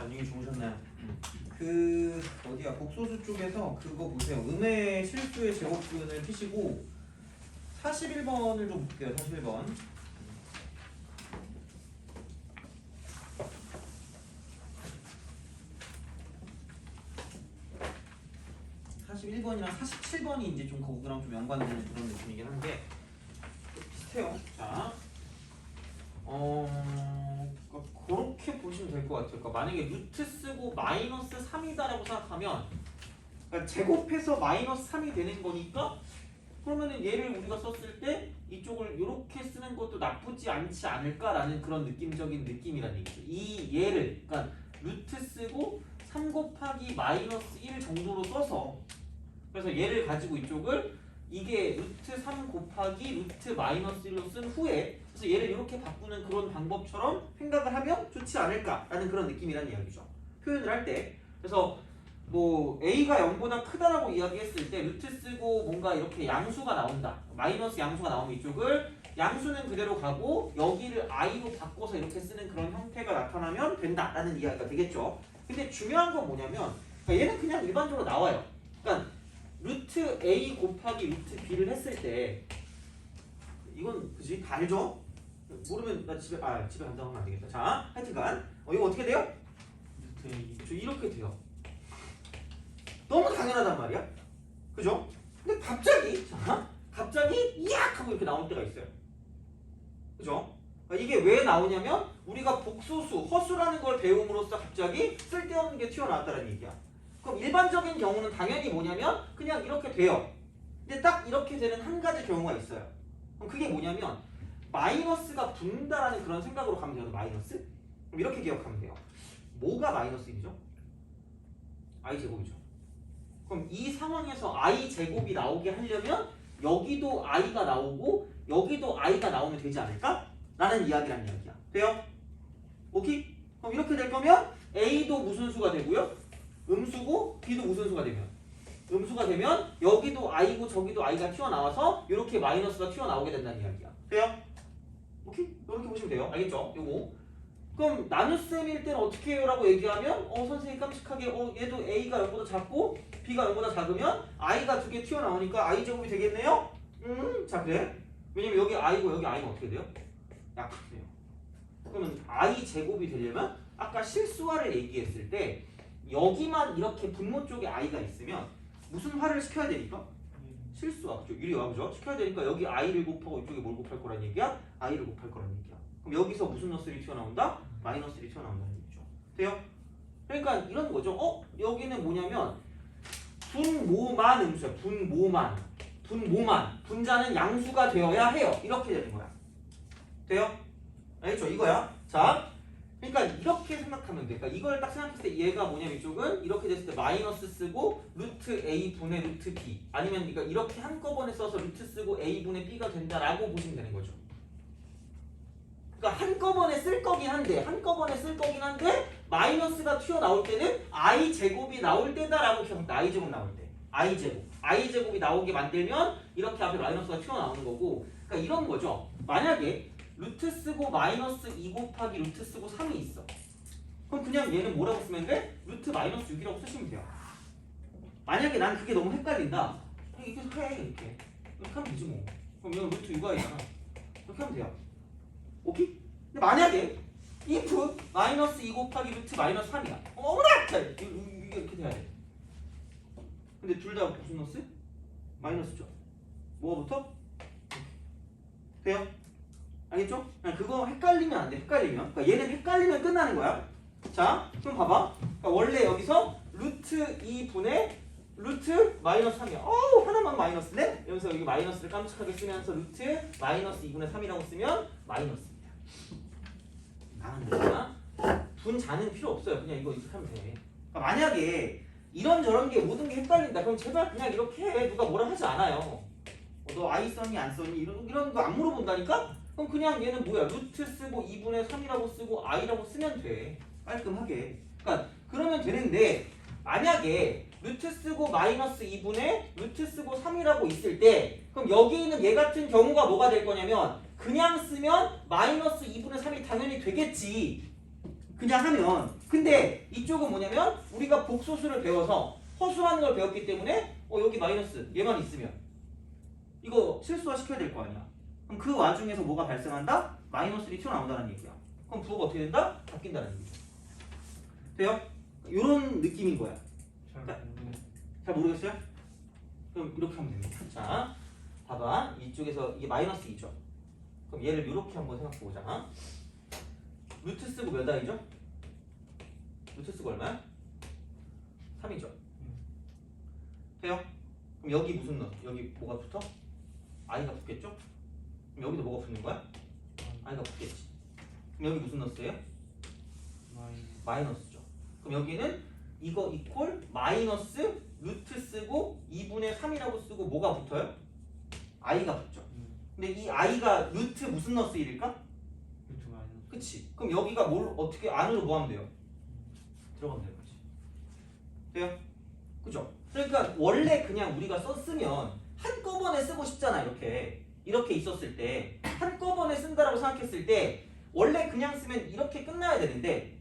안녕히 주무셨나요? 어디야 복소수 쪽에서 그거 보세요. 음의 실수의 제곱근을 피시고 41번을 좀 볼게요. 41번. 41번이랑 47번이 이제 좀 거기랑 좀 연관되는 그런 느낌이긴 한데 비슷해요. 자, 그렇게 보시면 될 것 같아요. 그러니까 만약에 루트 쓰고 마이너스 3이다라고 생각하면, 그러니까 제곱해서 마이너스 3이 되는 거니까, 그러면은 얘를 우리가 썼을 때 이쪽을 이렇게 쓰는 것도 나쁘지 않지 않을까라는 그런 느낌적인 느낌이란 얘기죠. 이 얘를, 그러니까 루트 쓰고 3 곱하기 마이너스 1 정도로 써서, 그래서 얘를 가지고 이쪽을 이게 루트 3 곱하기 루트 마이너스 1로 쓴 후에, 그래서 얘를 이렇게 바꾸는 그런 방법처럼 생각을 하면 좋지 않을까라는 그런 느낌이란 이야기죠. 표현을 할 때. 그래서 뭐 a가 0보다 크다라고 이야기했을 때 루트 쓰고 뭔가 이렇게 양수가 나온다. 마이너스 양수가 나오면 이쪽을 양수는 그대로 가고 여기를 i로 바꿔서 이렇게 쓰는 그런 형태가 나타나면 된다라는 이야기가 되겠죠. 근데 중요한 건 뭐냐면, 그러니까 얘는 그냥 일반적으로 나와요. 그러니까 루트 a 곱하기 루트 b를 했을 때, 이건 그지? 다 알죠? 모르면 나 집에 간다고 하면 안 되겠다. 자, 하여튼간 이거 어떻게 돼요? 루트 a 저 이렇게 돼요. 너무 당연하단 말이야. 그죠? 근데 갑자기 이악 하고 이렇게 나올 때가 있어요. 그죠? 이게 왜 나오냐면 우리가 복소수, 허수라는 걸 배움으로써 갑자기 쓸데없는 게 튀어나왔다는 얘기야. 그럼 일반적인 경우는 당연히 뭐냐면 그냥 이렇게 돼요. 근데 딱 이렇게 되는 한 가지 경우가 있어요. 그럼 그게 뭐냐면 마이너스가 붙는다라는 그런 생각으로 가면 돼요. 마이너스? 그럼 이렇게 기억하면 돼요. 뭐가 마이너스 1이죠? i제곱이죠. 그럼 이 상황에서 i제곱이 나오게 하려면 여기도 i가 나오고 여기도 i가 나오면 되지 않을까? 라는 이야기란 이야기야. 돼요? 오케이? 그럼 이렇게 될 거면 a도 무슨 수가 되고요? 음수고 b도 무슨 수가 되면? 음수가 되면 여기도 i고 저기도 i가 튀어나와서 이렇게 마이너스가 튀어나오게 된다는 이야기야. 돼요? 오케이? 이렇게 보시면 돼요. 알겠죠? 요거. 그럼 나눗셈일 때는 어떻게 해요? 라고 얘기하면 선생님이 깜찍하게 얘도 a가 0보다 작고 b가 0보다 작으면 i가 두 개 튀어나오니까 i제곱이 되겠네요? 자 그래. 왜냐면 여기 i고 여기 i는 어떻게 돼요? 약분돼요. 그러면 i제곱이 되려면 아까 실수화를 얘기했을 때 여기만 이렇게 분모 쪽에 i가 있으면 무슨 화를 시켜야 되니까? 실수화. 그죠? 유리화. 그죠? 시켜야 되니까 여기 i를 곱하고 이쪽에 뭘 곱할 거란 얘기야? i를 곱할 거란 얘기야. 그럼 여기서 무슨 너스리 튀어나온다? 마이너스리 튀어나온다는 얘기죠. 돼요? 그러니까 이런 거죠. 여기는 뭐냐면 분모만 음수야. 분모만. 분자는 양수가 되어야 해요. 이렇게 되는 거야. 돼요? 알겠죠? 이거야. 자, 그러니까 이렇게 생각하면 돼. 그러니까 이걸 딱 생각했을 때 얘가 뭐냐면 이쪽은 이렇게 됐을 때 마이너스 쓰고 루트 a 분의 루트 b, 아니면 그러니까 이렇게 한꺼번에 써서 루트 쓰고 a 분의 b가 된다라고 보시면 되는 거죠. 그러니까 한꺼번에 쓸 거긴 한데 마이너스가 튀어나올 때는 i제곱이 나올 때다라고 기억합니다. i제곱 나올 때. i제곱이 나오게 만들면 이렇게 앞에 마이너스가 튀어나오는 거고, 그러니까 이런 거죠. 만약에 루트 쓰고 마이너스 2 곱하기 루트 쓰고 3이 있어. 그럼 그냥 얘는 뭐라고 쓰면 돼? 루트 마이너스 6이라고 쓰시면 돼요. 만약에 난 그게 너무 헷갈린다. 이렇게 해. 이렇게 하면 되지 뭐. 그럼 이건 루트 6i잖아. 이렇게 하면 돼요. 오케이? 근데 만약에 if 마이너스 2 곱하기 루트 마이너스 3이야. 어머나! 자, 이게 이렇게 돼야 돼. 근데 둘 다 무슨 너스? 마이너스죠. 뭐가 붙어? 돼요? 알겠죠? 그거 헷갈리면 안 돼. 그러니까 얘는 헷갈리면 끝나는 거야. 자, 그럼 봐봐. 그러니까 원래 여기서 루트 2분의 루트 마이너스 3이야. 하나만 마이너스네? 여기서 여기 마이너스를 깜찍하게 쓰면서 루트 마이너스 2분의 3이라고 쓰면 마이너스입니다. 나는 분자는 필요 없어요. 그냥 이거 하면 돼. 그러니까 만약에 이런저런 게 모든 게 헷갈린다. 그럼 제발 그냥 이렇게 해. 누가 뭐라 하지 않아요. 너 i 썼니 안 썼니 이런 거 안 물어본다니까? 그럼 그냥 얘는 뭐야? 루트 쓰고 2분의 3이라고 쓰고 i라고 쓰면 돼. 깔끔하게. 그러니까 그러면 되는데 만약에 루트 쓰고 마이너스 2분의 루트 쓰고 3이라고 있을 때 그럼 여기 있는 얘 같은 경우가 뭐가 될 거냐면 그냥 쓰면 마이너스 2분의 3이 당연히 되겠지. 그냥 하면. 근데 이쪽은 뭐냐면 우리가 복소수를 배워서 허수라는 걸 배웠기 때문에 여기 마이너스 얘만 있으면 이거 실수화 시켜야 될 거 아니야. 그럼 그 와중에서 뭐가 발생한다? 마이너스이 튀어나온다는 얘기야. 그럼 부호가 어떻게 된다? 바뀐다는 얘기죠. 돼요? 이런 느낌인 거야. 잘 모르겠어요? 그럼 이렇게 하면 됩니다. 자, 봐봐. 이쪽에서 이게 마이너스 2죠. 그럼 얘를 이렇게 한번 생각해보자. 루트 쓰고 몇 아이죠? 루트 쓰고 얼마야? 3이죠. 돼요? 그럼 여기 무슨 넣어? 여기 뭐가 붙어? i가 붙겠죠? 그럼 여기도 뭐가 붙는 거야? i가 붙겠지. 그럼 여기 무슨 넣었어요? 마이너스죠. 그럼 여기는 이거 이퀄 마이너스 루트 쓰고 2분의 3이라고 쓰고 뭐가 붙어요? i가 붙죠. 근데 이 i가 루트 무슨 너스 1일까? 그치. 그럼 여기가 뭘 어떻게 안으로 뭐 하면 돼요? 들어가면 되는 거지. 돼요? 그죠? 그러니까 원래 그냥 우리가 썼으면 한꺼번에 쓰고 싶잖아. 이렇게 있었을 때 한꺼번에 쓴다라고 생각했을 때 원래 그냥 쓰면 이렇게 끝나야 되는데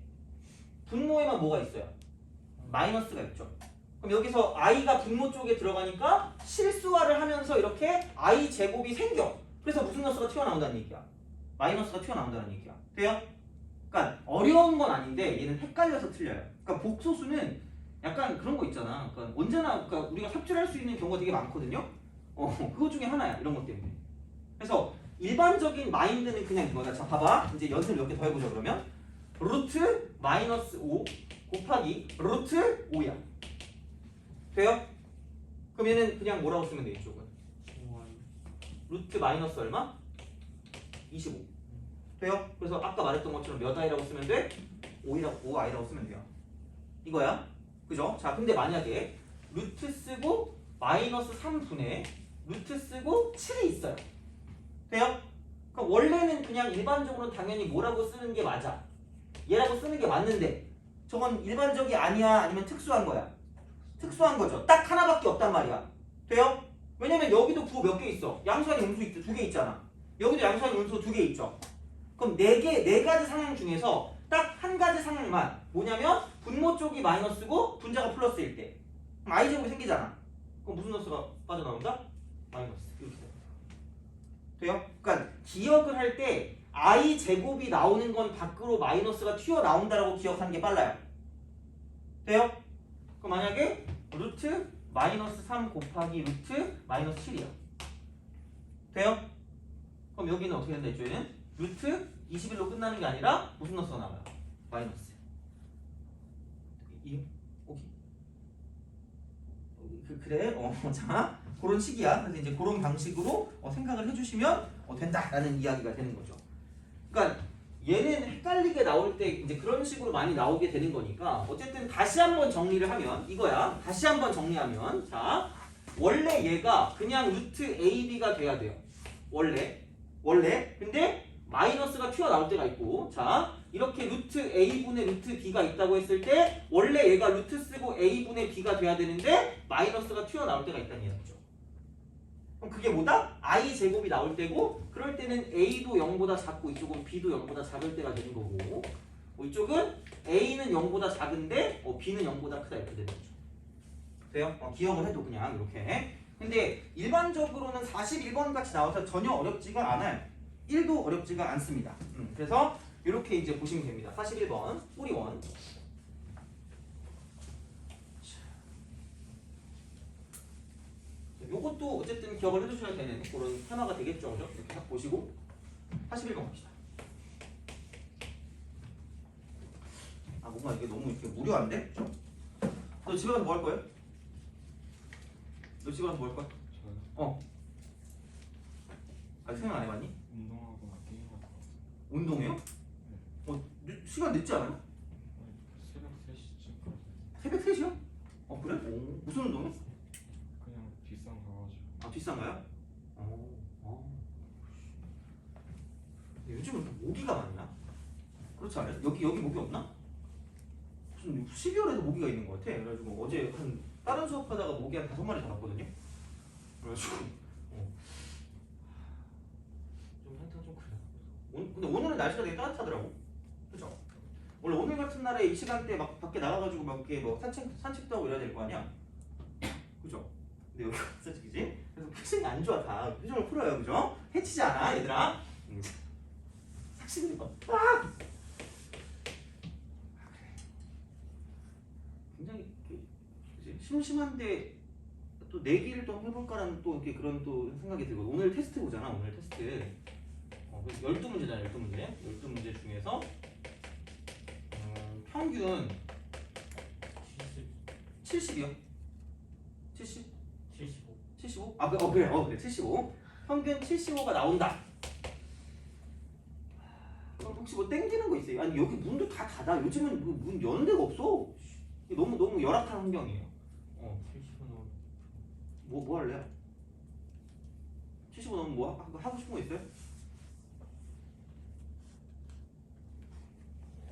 분모에만 뭐가 있어요? 마이너스가 있죠. 그럼 여기서 i가 분모 쪽에 들어가니까 실수화를 하면서 이렇게 i 제곱이 생겨. 그래서 무슨 너스가 튀어나온다는 얘기야? 마이너스가 튀어나온다는 얘기야. 돼요? 그러니까 어려운 건 아닌데 얘는 헷갈려서 틀려요. 그러니까 복소수는 약간 그런 거 있잖아. 그러니까 언제나 우리가 삽질할 수 있는 경우가 되게 많거든요. 그거 중에 하나야. 이런 것 때문에. 그래서 일반적인 마인드는 그냥 이거다. 자, 봐봐. 이제 연습 몇 개 더 해보자. 그러면 루트 마이너스 5 곱하기 루트 5야. 돼요? 그럼 얘는 그냥 뭐라고 쓰면 돼? 이쪽은 루트 마이너스 얼마? 25. 돼요? 그래서 아까 말했던 것처럼 몇 i라고 쓰면 돼? 5i라고 쓰면 돼요. 이거야. 그죠? 자, 근데 만약에 루트 쓰고 마이너스 3분의 루트 쓰고 7이 있어요. 돼요? 그럼 원래는 그냥 일반적으로 당연히 뭐라고 쓰는 게 맞아. 얘라고 쓰는 게 맞는데 저건 일반적이 아니야? 아니면 특수한 거야? 특수한 거죠. 딱 하나밖에 없단 말이야. 돼요? 왜냐면 여기도 부호 몇 개 있어. 양수아니 음수 2개 있잖아. 여기도 양수아니 음수 2개 있죠. 그럼 네 가지 상황 중에서 딱 한 가지 상황만 뭐냐면 분모 쪽이 마이너스고 분자가 플러스일 때 그럼 i 제곱이 생기잖아. 그럼 무슨 너스가 빠져나온다? 마이너스. 이렇게 돼요? 그러니까 기억을 할 때 i 제곱이 나오는 건 밖으로 마이너스가 튀어나온다라고 기억하는 게 빨라요. 돼요? 그럼 만약에 루트 마이너스 3 곱하기 루트 마이너스 7이야. 돼요? 그럼 여기는 어떻게 된다 했죠? 루트 21로 끝나는 게 아니라 무슨 너스가 나와요? 마이너스. 오케이. 그래? 자, 그런 식이야. 그래서 이제 그런 방식으로 생각을 해주시면 된다라는 이야기가 되는 거죠. 그러니까 얘는 헷갈리게 나올 때 이제 그런 식으로 많이 나오게 되는 거니까 어쨌든 다시 한번 정리를 하면 이거야. 다시 한번 정리하면 자, 원래 얘가 그냥 루트 AB가 돼야 돼요. 원래. 근데 마이너스가 튀어나올 때가 있고 자, 이렇게 루트 A분의 루트 B가 있다고 했을 때 원래 얘가 루트 쓰고 A분의 B가 돼야 되는데 마이너스가 튀어나올 때가 있다는 이야기죠. 그럼 그게 뭐다? I 제곱이 나올 때고 그럴 때는 A도 0보다 작고 이쪽은 B도 0보다 작을 때가 되는 거고 이쪽은 A는 0보다 작은데 B는 0보다 크다 이렇게 되는 거죠. 돼요? 기억을 해도 그냥 이렇게. 근데 일반적으로는 41번 같이 나와서 전혀 어렵지가 않아요. 1도 어렵지가 않습니다. 그래서 이렇게 이제 보시면 됩니다. 41번 뿌리원. 요것도 어쨌든 기억을 해두셔야 되는 그런 테마가 되겠죠. 그죠? 이렇게 딱 보시고 41번 갑시다. 뭔가 이게 너무 이렇게 무료한데? 너 집에 가서 뭐 할 거예요? 너 집에 가서 뭐 할 거야? 저요? 아직 생각 안 해봤니? 운동하거나 게임하거나. 운동해요? 시간 늦지 않아요? 새벽 3시쯤까지. 새벽 3시요? 그래? 무슨 운동해? 그냥 뒷산 가가지고. 뒷산가요? 요즘은 모기가 많냐? 그렇지 않아요? 여기 모기 없나? 무슨 12월에도 모기가 있는 것 같아. 그래가지고 어제 다른 수업하다가 모기 한 5마리 잡았거든요. 그래가지고 좀 한탕 좀 그래요. 근데 오늘은 날씨가 되게 따뜻하더라고. 그죠? 원래 오늘 같은 날에 이 시간대 막 밖에 나가가지고 막 이렇게 뭐 산책도 하고 이래야 될 거 아니야? 그죠? 근데 여기가 산책이지? 그래서 표정이 안 좋아 다. 표정을 풀어요, 그죠? 해치지 않아, 얘들아. 삭신이 봐. 아! 굉장히 심심한데 또 내기를 좀 해볼까라는 또 이렇게 그런 또 생각이 들고 오늘 테스트 보잖아. 오늘 테스트 12문제잖아. 12문제 12문제 중에서 평균 70이요? 70? 75. 75? 아 그래 75 평균 75가 나온다. 그럼 혹시 뭐 땡기는 거 있어요? 아니 여기 문도 다 닫아. 요즘은 문 여는 데가 없어. 너무 열악한 환경이에요. 75는 뭐 할래요? 75 넘으면 뭐 하고 싶은 거 있어요?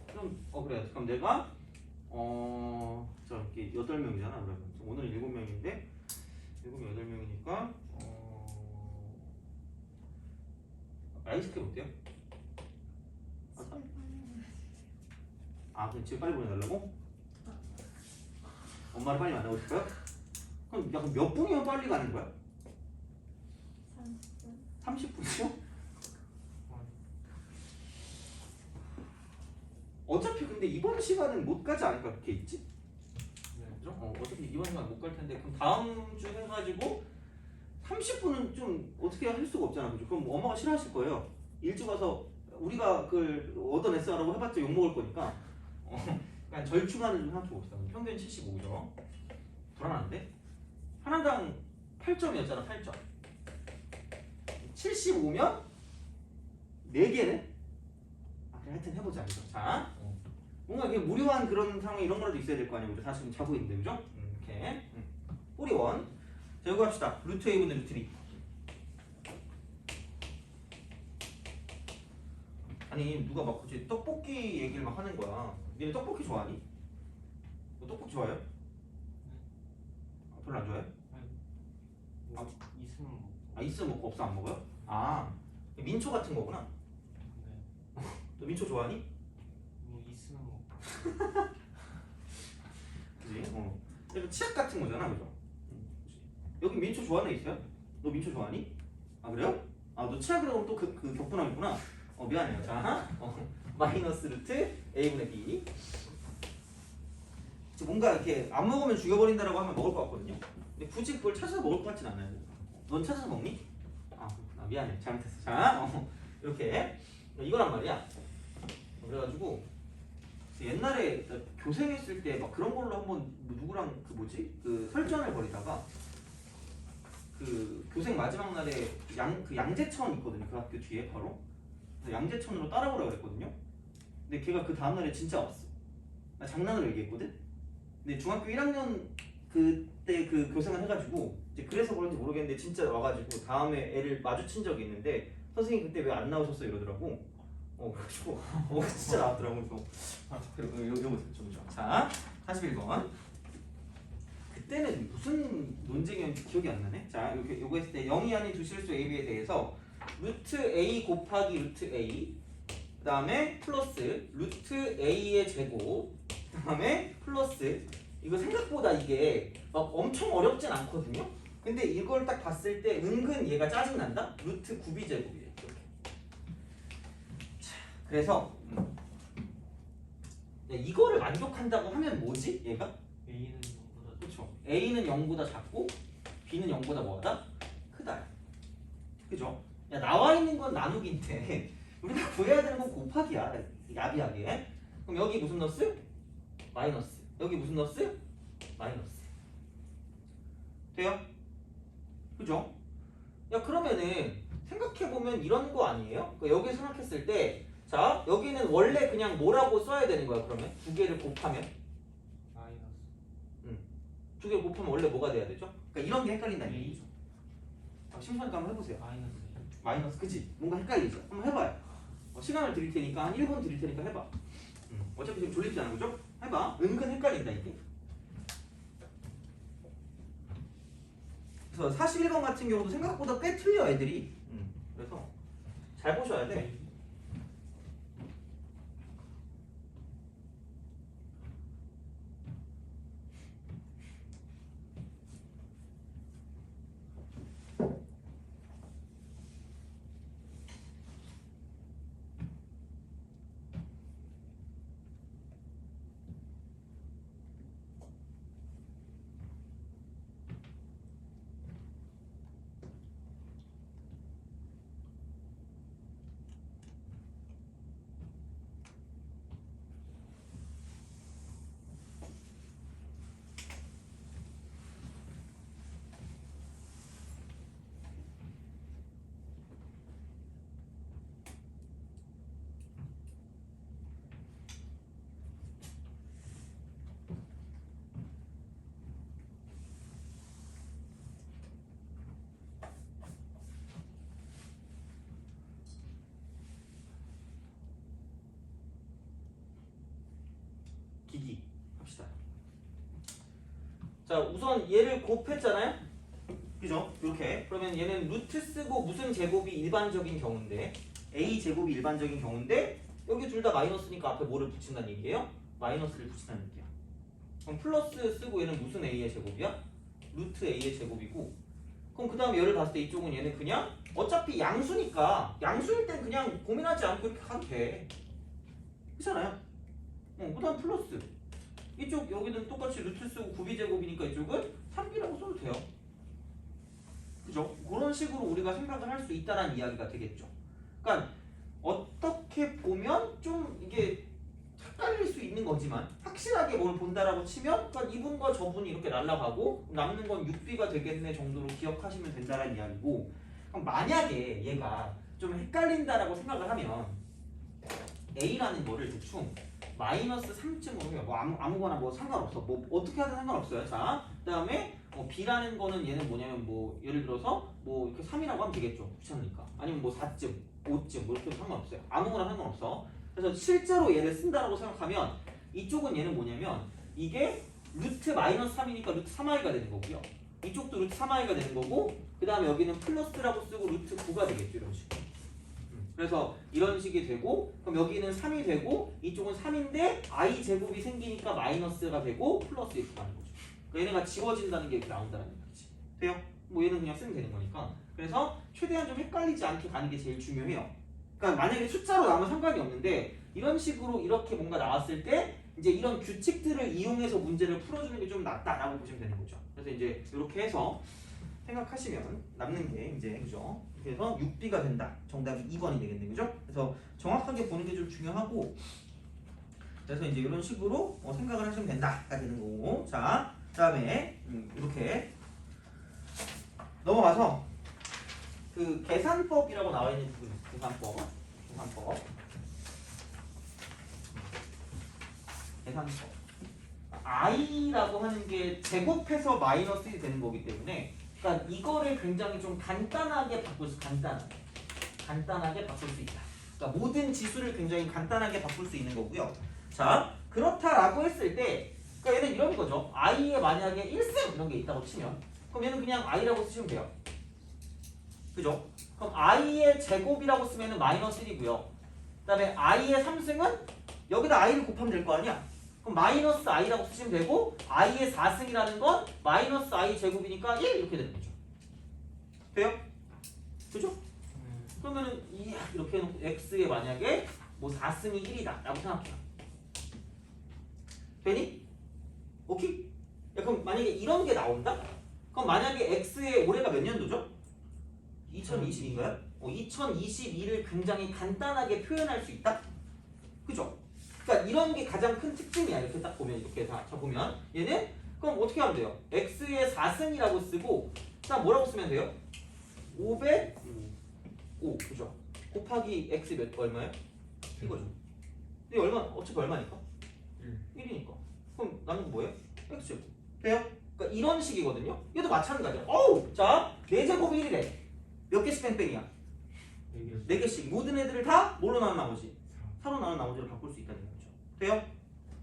그럼 그래. 그럼 내가 자 이렇게 8명이잖아. 그러면 오늘은 7명인데 7명 8명이니까 아이스크림 어때요? 그럼 집에 빨리 보내달라고? 엄마를 빨리 만나고 싶어요? 그럼 약간 몇 분이면 빨리 가는 거야? 30분. 30분이요? 어차피 근데 이번 시간은 못 가지 않을까 그렇게 있지? 그죠? 어차피 이번 시간 못 갈 텐데 그럼 다음 주 해가지고 30분은 좀 어떻게 할 수가 없잖아, 그죠? 그럼 엄마가 싫어하실 거예요. 일찍 와서 우리가 그걸 얻어냈어라고 해봤자 욕 먹을 거니까 그냥 절충안을 좀 생각해 봅시다. 평균 75죠. 불안한데? 하나당 8점이었잖아, 8점. 75면 4개네? 그래, 하여튼 해보자, 그죠? 자, 뭔가 이게 무료한 그런 상황 이런 거라도 있어야 될 거 아니에요. 우리 다 지금 자고 있는데, 그죠? 이렇게. 뿌리 원. 자, 이거 합시다. 루트 A분의 루트 B. 아니, 누가 막 굳이 떡볶이 얘기를 막 하는 거야. 니네 떡볶이 좋아하니? 너 떡볶이 좋아해요? 별로 안 좋아해? 뭐 있으면 먹고. 있으면 먹고 없으면 안 먹어요? 민초 같은 거구나. 네. 너 민초 좋아하니? 뭐 있으면 먹고. 그지? 약간 치약 같은 거잖아, 그죠? 여기 민초 좋아하는 애 있어요? 너 민초 좋아하니? 그래요? 너 치약이라고 또 그 격분하겠구나. 미안해요. 자, 마이너스 루트 A분의 B. 뭔가 이렇게 안 먹으면 죽여버린다라고 하면 먹을 것 같거든요. 근데 굳이 그걸 찾아서 먹을 것 같진 않아요. 넌 찾아서 먹니? 미안해. 잘못했어. 자, 이렇게 이거란 말이야. 그래가지고 옛날에 교생했을 때 막 그런 걸로 한번 누구랑 그 설전을 벌이다가 그 교생 마지막 날에 그 양재천 있거든요. 그 학교 뒤에 바로. 그래서 양재천으로 따라오라고 그랬거든요. 근데 걔가 그 다음날에 진짜 왔어. 나 장난으로 얘기했거든. 근데 중학교 1학년 그때 그 교생을 해가지고 이제 그래서 그런지 모르겠는데 진짜 와가지고 다음에 애를 마주친 적이 있는데 선생님 그때 왜 안 나오셨어 이러더라고. 그래가지고 진짜 나왔더라고. 그래서 이거 좀 줘. 자, 41번. 그때는 무슨 논쟁이었는지 기억이 안 나네. 자, 이렇게 요거 했을 때 0이 아닌 두 실수 AB에 대해서 루트 A 곱하기 루트 A 그 다음에 플러스 루트 A의 제곱 그 다음에 플러스 이거 생각보다 이게 막 엄청 어렵진 않거든요. 근데 이걸 딱 봤을 때 은근 얘가 짜증난다? 루트 9B 제곱이에요. 이렇게. 자, 그래서 이거를 만족한다고 하면 뭐지? 얘가? A는 0보다 그렇죠. A는 0보다 작고 B는 0보다 뭐하다? 크다. 그죠? 나와 있는 건 나누기인데 우리가 구해야 되는 건 곱하기야. 야비하게. 그럼 여기 무슨 넣었어요? 마이너스. 여기 무슨 넣었어요? 마이너스. 돼요? 그죠? 그러면은 생각해보면 이런 거 아니에요? 여기 생각했을 때 자, 여기는 원래 그냥 뭐라고 써야 되는 거야, 그러면? 두 개를 곱하면? 마이너스. 두 개를 곱하면 원래 뭐가 돼야 되죠? 그러니까 이런 게 헷갈린다는 얘기죠. 심심하니까 한번 해보세요. 마이너스, 그치? 뭔가 헷갈리죠? 한번 해봐요. 시간을 드릴 테니까 한 1분 드릴 테니까 해봐. 어차피 지금 졸립지 않아, 그죠? 해봐. 은근 헷갈린다, 이게. 그래서 41번 같은 경우도 생각보다 꽤 틀려, 애들이. 그래서 잘 보셔야 돼. 자 우선 얘를 곱했잖아요. 그죠? 이렇게. 그러면 얘는 루트 쓰고 무슨 제곱이 일반적인 경우인데 a 제곱이 일반적인 경우인데 여기 둘 다 마이너스니까 앞에 뭐를 붙인다는 얘기예요? 마이너스를 붙인다는 얘기야. 그럼 플러스 쓰고 얘는 무슨 a의 제곱이야? 루트 a의 제곱이고 그럼 그 다음에 얘를 봤을 때 이쪽은 얘는 그냥 어차피 양수니까 양수일 땐 그냥 고민하지 않고 이렇게 가도 돼. 그렇잖아요. 그 다음 플러스 이쪽 여기는 똑같이 루트 쓰고 9b 제곱이니까 이쪽은 3b라고 써도 돼요. 그죠? 그런 식으로 우리가 생각을 할 수 있다는 이야기가 되겠죠. 그러니까 어떻게 보면 좀 이게 헷갈릴 수 있는 거지만 확실하게 뭘 본다라고 치면 그러니까 이분과 저분이 이렇게 날아가고 남는 건 6b가 되겠네 정도로 기억하시면 된다는 이야기고 그럼 만약에 얘가 좀 헷갈린다라고 생각을 하면 a라는 거를 대충 마이너스 3쯤으로 해요. 뭐 아무거나 뭐 상관없어. 뭐 어떻게 하든 상관없어요. 자, 그다음에 b라는 거는 얘는 뭐냐면 뭐 예를 들어서 뭐 이렇게 3이라고 하면 되겠죠. 귀찮으니까. 아니면 뭐 4쯤, 5쯤 뭐 이렇게 상관없어요. 아무거나 상관없어. 그래서 실제로 얘를 쓴다라고 생각하면 이쪽은 얘는 뭐냐면 이게 루트 마이너스 3이니까 루트 3i가 되는 거고요. 이쪽도 루트 3i가 되는 거고 그 다음에 여기는 플러스라고 쓰고 루트 9가 되겠죠. 이런 식으로. 그래서 이런 식이 되고 그럼 여기는 3이 되고 이쪽은 3인데 i 제곱이 생기니까 마이너스가 되고 플러스 이렇게 가는 거죠. 그러니까 얘네가 지워진다는 게 이렇게 나온다는 얘기지. 돼요? 뭐 얘는 그냥 쓰면 되는 거니까. 그래서 최대한 좀 헷갈리지 않게 가는 게 제일 중요해요. 그러니까 만약에 숫자로 나오면 상관이 없는데 이런 식으로 이렇게 뭔가 나왔을 때 이제 이런 규칙들을 이용해서 문제를 풀어주는 게 좀 낫다라고 보시면 되는 거죠. 그래서 이제 이렇게 해서 생각하시면 남는 게 이제 그죠? 그래서 6b가 된다. 정답이 2번이 되겠네, 그죠? 그래서 정확하게 보는 게 좀 중요하고, 그래서 이제 이런 식으로 생각을 하시면 된다가 되는 거고, 자, 그다음에 이렇게 넘어가서 그 계산법이라고 나와 있는 부분, 계산법. i라고 하는 게 제곱해서 마이너스 1이 되는 거기 때문에. 그러니까 이거를 굉장히 좀 간단하게 바꿀 수 간단하게 바꿀 수 있다. 그러니까 모든 지수를 굉장히 간단하게 바꿀 수 있는 거고요. 자, 그렇다라고 했을 때 그러니까 얘는 이런 거죠. i에 만약에 1승 이런 게 있다고 치면 그럼 얘는 그냥 i라고 쓰시면 돼요. 그죠? 그럼 i의 제곱이라고 쓰면은 마이너스 1이고요. 그다음에 i의 3승은 여기다 i를 곱하면 될 거 아니야? 그럼 마이너스 i라고 쓰시면 되고 i의 4승이라는 건 마이너스 i 제곱이니까 1 이렇게 되는 거죠. 돼요? 그죠? 그러면은 이렇게 해놓고 x에 만약에 뭐 4승이 1이다 라고 생각해요. 되니? 오케이? 야, 그럼 만약에 이런 게 나온다? 그럼 만약에 x의 올해가 몇 년도죠? 2020인가요? 2022를 굉장히 간단하게 표현할 수 있다? 그죠? 그러니까 이런 게 가장 큰 특징이야. 이렇게 딱 보면 이렇게 다 보면 얘는 그럼 어떻게 하면 돼요? x의 4승이라고 쓰고 자 뭐라고 쓰면 돼요? 505 그죠? 곱하기 x 몇 얼마예요? 이거죠. 이게 얼마 어차피 얼마니까? 1이니까. 그럼 남는 거 뭐예요? x제곱. 돼요? 그러니까 이런 식이거든요. 얘도 마찬가지야. 어우 자 4제곱이 1이래. 몇 개씩 뺑뺑이야? 4개씩. 모든 애들을 다 뭘로 나눈 나머지? 4로 나눈 나머지로 바꿀 수 있다는 거죠. 돼요?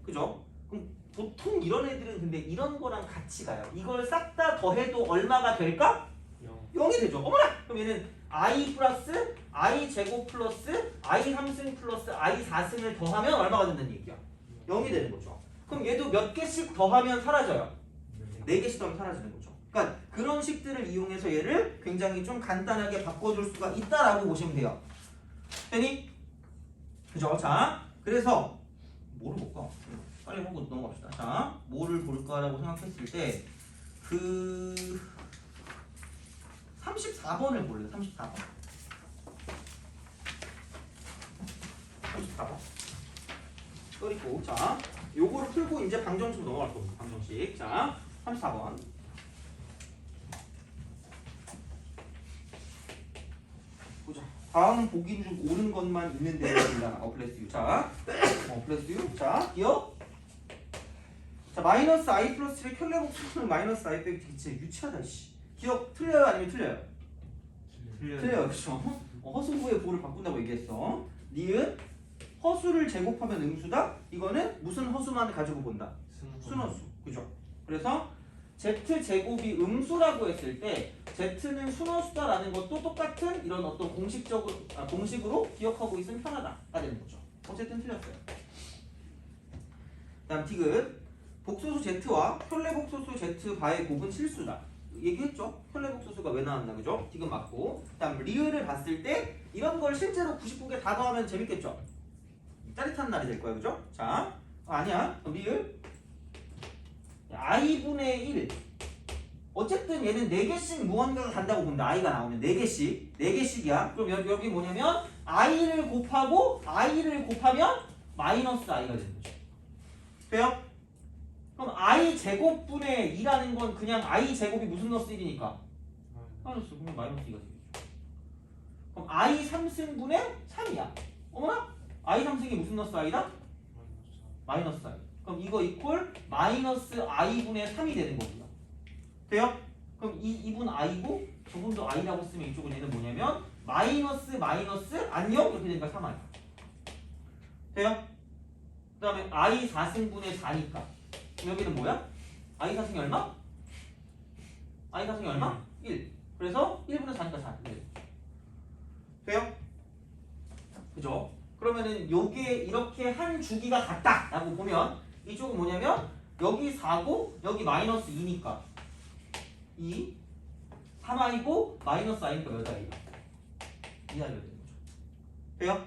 그죠? 그럼 보통 이런 애들은 근데 이런 거랑 같이 가요. 이걸 싹 다 더해도 얼마가 될까? 0이 되죠. 어머나! 그럼 얘는 i 플러스 i 제곱 플러스 i 3승 플러스 i 4승을 더하면 얼마가 된다는 얘기야? 0이 되는 거죠. 그럼 얘도 몇 개씩 더하면 사라져요? 4개씩 더하면 사라지는 거죠. 그러니까 그런 식들을 이용해서 얘를 굉장히 좀 간단하게 바꿔줄 수가 있다라고 보시면 돼요. 되니? 그죠? 자, 그래서 뭐를 볼까? 빨리 보고 넘어갑시다. 자, 뭐를 볼까라고 생각했을 때 그 34번을 볼래요. 34번. 34번. 떠있고 자, 요거를 풀고 이제 방정식으로 넘어갈 겁니다. 방정식. 자, 34번. 보자. 다음 보기 중 옳은 것만 있는데 플러스 U. 자, 플러스 U. 자, 기억. 자, 마이너스 i 플러스 7의 켤레 복수는 마이너스 i 빼기 진짜 유치하다 씨. 기억 틀려요 아니면 틀려요? 틀려요. 그렇죠? 허수부의 부호를 바꾼다고 얘기했어. 니은 허수를 제곱하면 음수다. 이거는 무슨 허수만 가지고 본다? 순허수. 그죠? 그래서 z제곱이 음수라고 했을 때 z는 순허수다라는 것도 똑같은 이런 어떤 공식으로 기억하고 있으면 편하다가 되는 거죠. 어쨌든 틀렸어요. 다음 디귿 복소수 z와 혈례복소수 z 바의 곱은 실수다. 얘기했죠? 혈례복소수가 왜 나왔나 그죠? 디귿 맞고. 다음 리을을 봤을 때 이런 걸 실제로 99개 다 더하면 재밌겠죠? 짜릿한 날이 될 거야 그죠? 자 아니야 리을 i분의 1 어쨌든 얘는 4개씩 무언가가 간다고 본다. i가 나오면 4개씩이야. 그럼 여기 뭐냐면 i를 곱하면 마이너스 i가 되는 거죠. 돼요? 그럼 i 제곱분의 2라는 건 그냥 i 제곱이 무슨 넣스 1이니까 마이너스 그러면 마이너스 2가 되겠죠. 그럼 i 3승분의 3이야. 어머나? i 3승이 무슨 넣스 i다? 마이너스 i. 그럼 이거 이퀄 마이너스 i분의 3이 되는 거고요. 돼요? 그럼 이분 i고 저분도 i라고 쓰면 이쪽은 얘는 뭐냐면 마이너스 안녕 이렇게 되니까 3i. 돼요? 그 다음에 i 4승분의 4니까 여기는 뭐야? i 4승이 얼마? i 4승이 얼마? 1. 그래서 1분의 4니까 4. 돼요? 그죠? 그러면은 요게 이렇게 한 주기가 같다라고 보면 이쪽은 뭐냐면 여기 4고 여기 마이너스 2니까 2 3i고 마이너스 i니까 몇 i야? 2i가 되는 거죠. 돼요?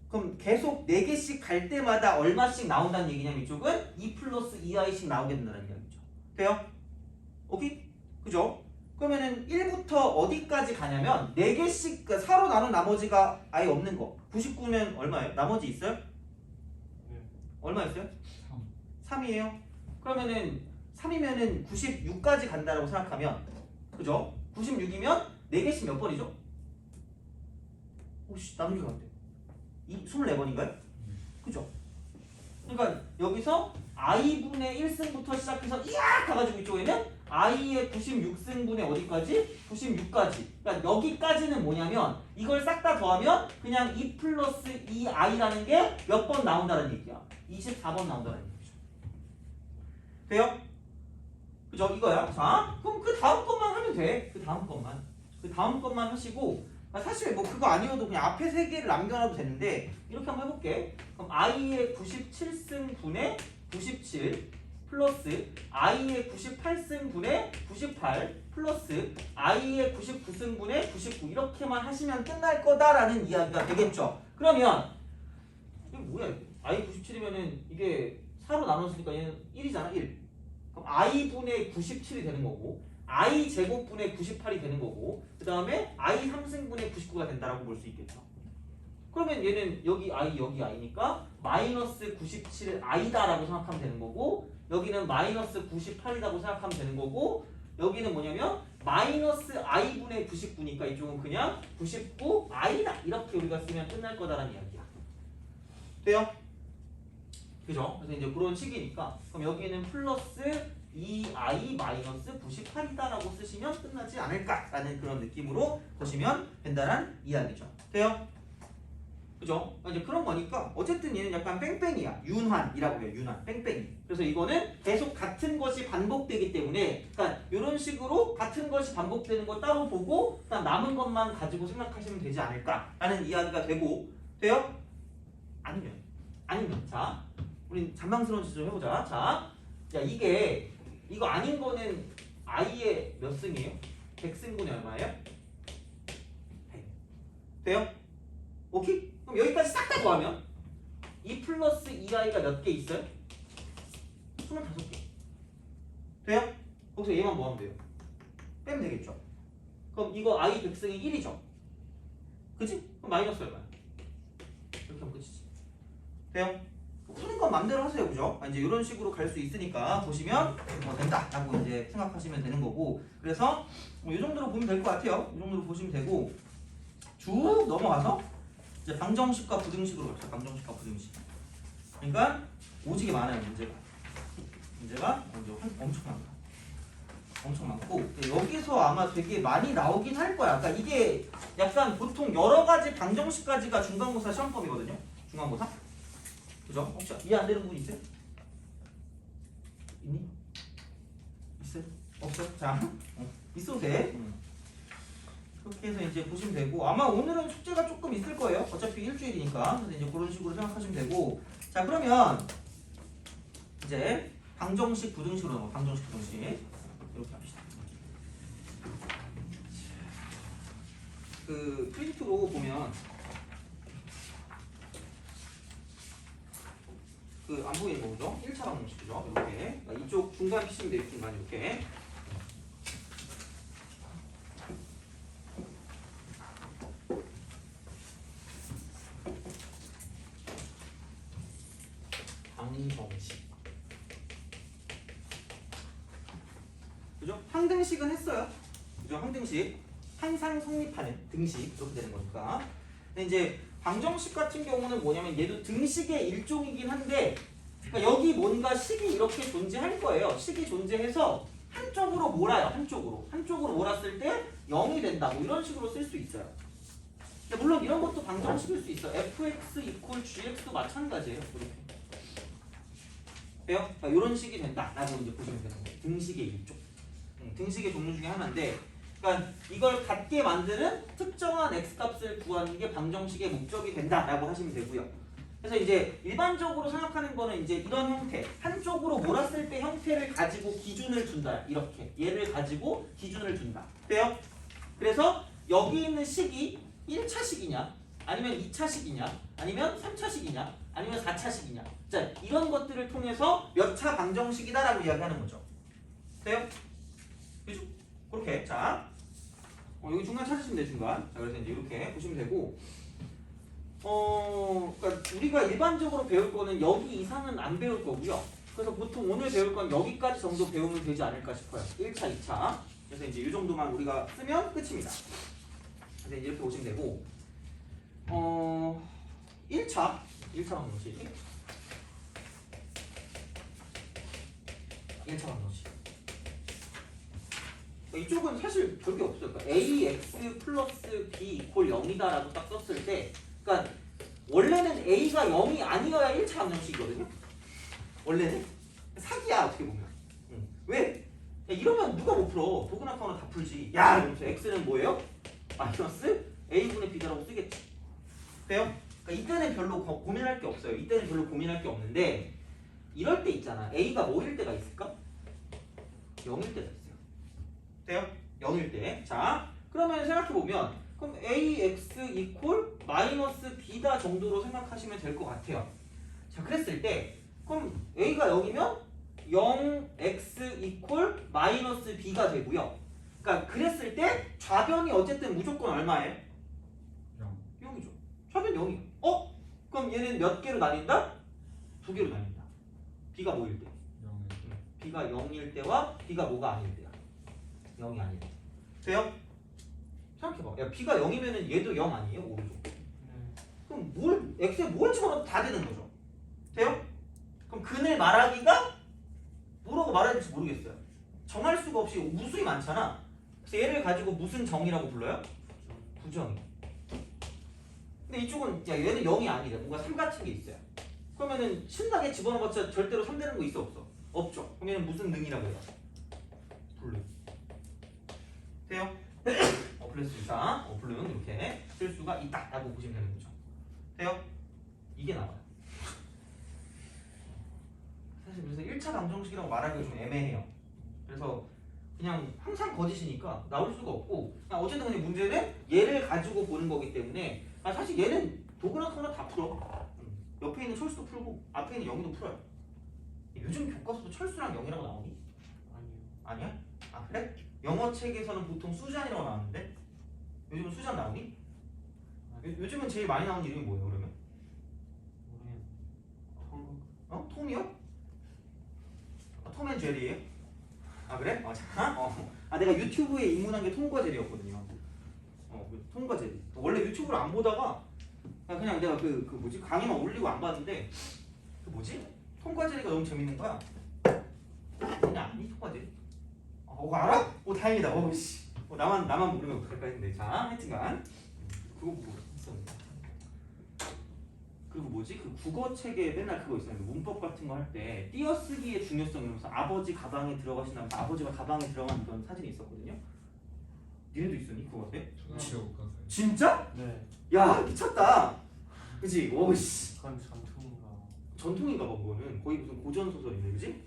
그럼 계속 4개씩 갈 때마다 얼마씩 나온다는 얘기냐면 이쪽은 2 플러스 2i씩 나오게 된다는 얘기죠. 돼요? 오케이? 그죠? 그러면은 1부터 어디까지 가냐면 4개씩 그러니까 4로 나눈 나머지가 아예 없는 거 99면 얼마예요? 나머지 있어요? 네. 얼마 있어요? 3이에요. 그러면은 3이면은 96까지 간다라고 생각하면 그죠? 96이면 4개씩 몇 번이죠? 오씨 나누기 같대. 24번인가요? 그죠? 그러니까 여기서 i분의 1승부터 시작해서 이악 가가지고 이쪽에는 i의 96승분의 어디까지? 96까지. 그러니까 여기까지는 뭐냐면 이걸 싹 다 더하면 그냥 2 플러스 2i라는 게 몇 번 나온다는 얘기야. 24번 나온다는 얘기죠. 돼요? 그죠? 이거야. 자, 그럼 그 다음 것만 하면 돼. 그 다음 것만 하시고 사실 뭐 그거 아니어도 그냥 앞에 3개를 남겨놔도 되는데 이렇게 한번 해볼게. 그럼 i의 97승분의 97 플러스 i의 98승분의 98 플러스 i의 99승분의 99 이렇게만 하시면 끝날 거다라는 이야기가 되겠죠. 그러면 이게 뭐야 이게? i 97이면은 이게 4로 나눴으니까 얘는 1이잖아 1. 그럼 i분의 97이 되는 거고 i 제곱분의 98이 되는 거고 그 다음에 i 3승분의 99가 된다라고 볼 수 있겠죠. 그러면 얘는 여기 i니까 마이너스 97i다라고 생각하면 되는 거고 여기는 마이너스 98이라고 생각하면 되는 거고 여기는 뭐냐면 마이너스 i분의 99니까 이쪽은 그냥 99i다 이렇게 우리가 쓰면 끝날 거다라는 이야기야. 돼요? 그죠? 그래서 이제 그런 식이니까 그럼 여기는 플러스 2i 마이너스 98이다라고 쓰시면 끝나지 않을까라는 그런 느낌으로 보시면 된다는 이야기죠. 돼요? 그죠? 이제 그런 거니까 어쨌든 얘는 약간 뺑뺑이야. 윤환이라고 해요. 윤환. 뺑뺑이. 그래서 이거는 계속 같은 것이 반복되기 때문에 그러니까 이런 식으로 같은 것이 반복되는 거 따로 보고 그다음 남은 것만 가지고 생각하시면 되지 않을까라는 이야기가 되고 돼요? 아니면 자 우린 잔망스러운 짓 좀 해보자. 자 이거 아닌 거는 i의 몇 승이에요? 100승분의 얼마예요? 100. 돼요? 오케이? 그럼 여기까지 싹 다 더하면 2 플러스 2i가 몇 개 있어요? 25개. 돼요? 거기서 얘만 뭐 하면 돼요? 빼면 되겠죠? 그럼 이거 i 100승이 1이죠? 그치? 그럼 마이너스 얼마야? 이렇게 하면 끝이지. 돼요? 푸는 건 맘대로 하세요. 그죠? 이제 이런 식으로 갈 수 있으니까 보시면 된다라고 이제 생각하시면 되는 거고 그래서 이 정도로 보면 될 것 같아요. 이 정도로 보시면 되고 쭉 넘어가서 이제 방정식과 부등식으로 갑시다. 방정식과 부등식. 그러니까 오지게 많아요. 문제가 엄청 많고 여기서 아마 되게 많이 나오긴 할 거야. 그러니까 이게 약간 보통 여러 가지 방정식까지가 중간고사 시험범이거든요. 중간고사. 그죠? 혹시 이해 안 되는 부분 있어요? 있니? 없어? 자, 있어도 돼. 그렇게 해서 이제 보시면 되고 아마 오늘은 숙제가 조금 있을 거예요. 어차피 일주일이니까. 그래서 이제 그런 식으로 생각하시면 되고 자 그러면 이제 방정식, 부등식으로 넘어. 방정식, 부등식 이렇게 합시다. 그 프린트로 보면 그 안 보이는 거죠? 1차 방정식이죠. 이렇게 이쪽 중간 피시면 돼요. 중간 이렇게. 방정식. 그죠? 항등식은 했어요. 그죠? 항등식. 항상 성립하는 등식 이렇게 되는 거니까. 근데 이제 방정식 같은 경우는 뭐냐면 얘도 등식의 일종이긴 한데 그러니까 여기 뭔가 식이 이렇게 존재할 거예요. 식이 존재해서 한쪽으로 몰아요. 한쪽으로 몰았을 때 0이 된다. 뭐 이런 식으로 쓸 수 있어요. 근데 물론 이런 것도 방정식일 수 있어. fx = gx도 마찬가지예요. 이렇게. 돼요? 그러니까 이런 식이 된다라고 이제 보시면 되는 거예요. 등식의 일종. 등식의 종류 중에 하나인데 그러니까 이걸 갖게 만드는 특정한 x값을 구하는 게 방정식의 목적이 된다라고 하시면 되고요. 그래서 이제 일반적으로 생각하는 거는 이제 이런 형태, 한쪽으로 몰았을 때 형태를 가지고 기준을 준다. 이렇게 얘를 가지고 기준을 준다. 돼요? 그래서 여기 있는 식이 1차식이냐, 아니면 2차식이냐, 아니면 3차식이냐, 아니면 4차식이냐. 자, 이런 것들을 통해서 몇 차 방정식이다라고 이야기하는 거죠. 돼요? 그죠? 그렇게 자. 여기 중간 찾으시면 돼요, 중간. 자, 그래서 이제 이렇게 보시면 되고, 그러니까 우리가 일반적으로 배울 거는 여기 이상은 안 배울 거고요. 그래서 보통 오늘 배울 건 여기까지 정도 배우면 되지 않을까 싶어요. 1차, 2차. 그래서 이제 이 정도만 우리가 쓰면 끝입니다. 그래서 이제 이렇게 보시면 되고, 1차 방정식. 1차 방정식. 이쪽은 사실 별게 없어요. 그러니까 ax 플러스 b = 0이다라고 딱 썼을 때 그러니까 원래는 a가 0이 아니어야 1차 방정식이거든요. 원래는 사기야 어떻게 보면. 왜? 야, 이러면 누가 못 풀어. 도그나카오는 다 풀지. 야 이러면서 x는 뭐예요? 마이너스 a분의 b다라고 쓰겠지. 돼요? 그러니까 이때는 별로 고민할 게 없어요. 이때는 별로 고민할 게 없는데 이럴 때 있잖아. a가 뭐일 때가 있을까? 0일 때가 있어요. 돼요? 0일 때. 자, 그러면 생각해보면 그럼 ax = 마이너스 b다 정도로 생각하시면 될 것 같아요. 자, 그랬을 때 그럼 a가 0이면 0x = 마이너스 b가 되고요. 그러니까 그랬을 때 좌변이 어쨌든 무조건 얼마예요? 0이죠. 좌변 0이에요. 그럼 얘는 몇 개로 나뉜다? 2개로 나뉜다. b가 뭐일 때? b가 0일 때와 b가 뭐가 아닐 때야? 0이 아니래. 돼요? 생각해봐. 야, b가 0이면은 얘도 0 아니에요? 오른쪽. 그럼 x에 뭘 집어넣어도 다 되는 거죠. 돼요? 그럼 근을 말하기가 뭐라고 말해야 될지 모르겠어요. 정할 수가 없이 무수히 많잖아. 그래서 얘를 가지고 무슨 정이라고 불러요? 부정이. 근데 이쪽은 야 얘는 0이 아니래. 뭔가 3 같은 게 있어요. 그러면은 신나게 집어넣어봤자 절대로 3 되는 거 있어 없어? 없죠. 그럼 얘는 무슨 능이라고 해요? 블루. 돼요? 어플레스가 어플은 이렇게 쓸 수가 있다라고 보시면 되는 거죠. 돼요? 이게 나와요. 사실 그래서 1차 방정식이라고 말하기가 좀 애매해요. 그래서 그냥 항상 거짓이니까 나올 수가 없고 그냥 어쨌든 그냥 문제는 얘를 가지고 보는 거기 때문에 사실 얘는 도그나카오나 다 풀어. 옆에 있는 철수도 풀고 앞에 있는 영희도 풀어요. 요즘 교과서도 철수랑 영희라고 나오니? 아니요. 아니야? 아 그래? 영어 책에서는 보통 수잔이라고 나오는데 요즘은 수잔 나오니? 요즘은 제일 많이 나오는 이름이 뭐예요 그러면? 모르겠어요. 톰이요? 톰 앤 제리예요? 아 그래? 자, 내가 유튜브에 입문한 게 톰과 제리였거든요. 톰과 제리. 원래 유튜브를 안 보다가 그냥 내가 그 뭐지 강의만 올리고 안 봤는데 그 뭐지 톰과 제리가 너무 재밌는 거야. 그냥 아니 톰과 제리? 그거 알아? 다행이다. 씨. 나만 모르면 어떡할까 했는데 자 하여튼간 그거 뭐 했었는데 그리고 뭐지? 그 국어 책에 맨날 그거 있어요. 문법 같은 거 할 때 띄어쓰기의 중요성 이러면서 아버지 가방에 들어가신다면서 아버지가 가방에 들어간 그런 사진이 있었거든요. 니네도 있었니? 그거 같아? 초등학교 가서 진짜? 네. 야 미쳤다. 그치? 오씨. 그건 전통인가. 전통인가 봐 그거는. 거의 무슨 고전 소설인데 그지?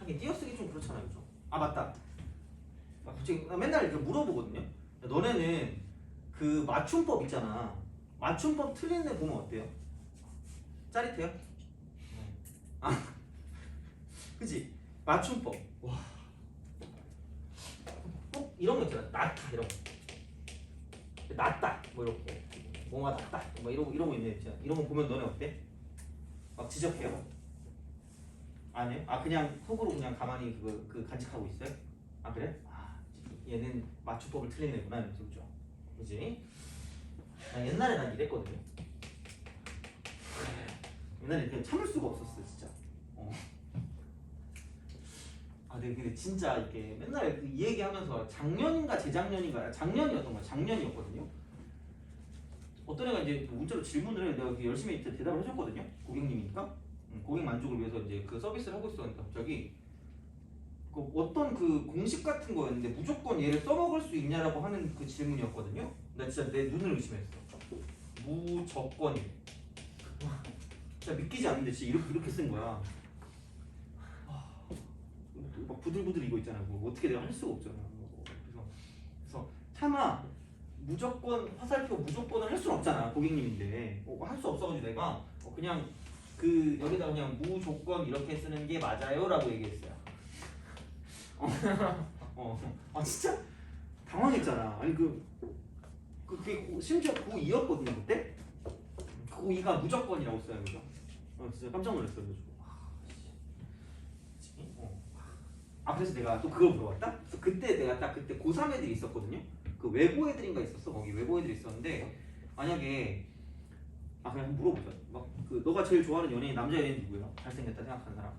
하긴 띄어쓰기 좀 그렇잖아 그죠? 아 맞다. 갑자기 나 맨날 이렇게 물어보거든요. 야, 너네는 그 맞춤법 있잖아. 맞춤법 틀리는 애 보면 어때요? 짜릿해요? 그치? 맞춤법. 와. 꼭 이런 거 있잖아. 낫다 이런 거. 낫다 뭐 이렇게. 뭐가 낫다 뭐 이런 거 있네. 이런 거 보면 너네 어때? 막 지적해요? 아니요? 아 그냥 속으로 그냥 가만히 그 간직하고 있어요? 아 그래? 아 얘는 맞춤법을 틀린 애구나 이러면서 그죠? 그지? 나 옛날에 난 이랬거든요. 옛날에 그냥 참을 수가 없었어 진짜. 아 근데 진짜 이렇게 맨날 이 얘기하면서 작년인가 재작년인가 작년이었던 거야. 작년이었거든요. 어떤 애가 이제 문자로 질문을 내가 열심히 대답을 해줬거든요. 고객님이니까. 고객 만족을 위해서 이제 그 서비스를 하고 있었는데 갑자기 그 어떤 그 공식 같은 거였는데 무조건 얘를 써먹을 수 있냐라고 하는 그 질문이었거든요. 나 진짜 내 눈을 의심했어. 무조건이. 진짜 믿기지 않는데 진짜 이렇게 쓴 거야. 막 부들부들 이거 있잖아. 뭐 어떻게 내가 할 수가 없잖아. 그래서 차마 무조건 화살표 무조건을 할 수는 없잖아. 고객님인데 할 수 없어가지고 내가 그냥 그 여기다 그냥 무조건 이렇게 쓰는 게 맞아요라고 얘기했어요. 아 진짜 당황했잖아. 아니 그게 심지어 고2였거든요 그때. 고2가 무조건이라고 써요, 그죠? 진짜 깜짝 놀랐어요. 그래가지고. 그래서 내가 또 그걸 물어봤다. 그래서 그때 내가 딱 그때 고3 애들이 있었거든요. 그 외고 애들인가 있었어. 거기 외고 애들이 있었는데 만약에 그냥 한번 물어보자. 막 그 너가 제일 좋아하는 연예인 남자 연예인 누구예요? 잘생겼다 생각하는 사람.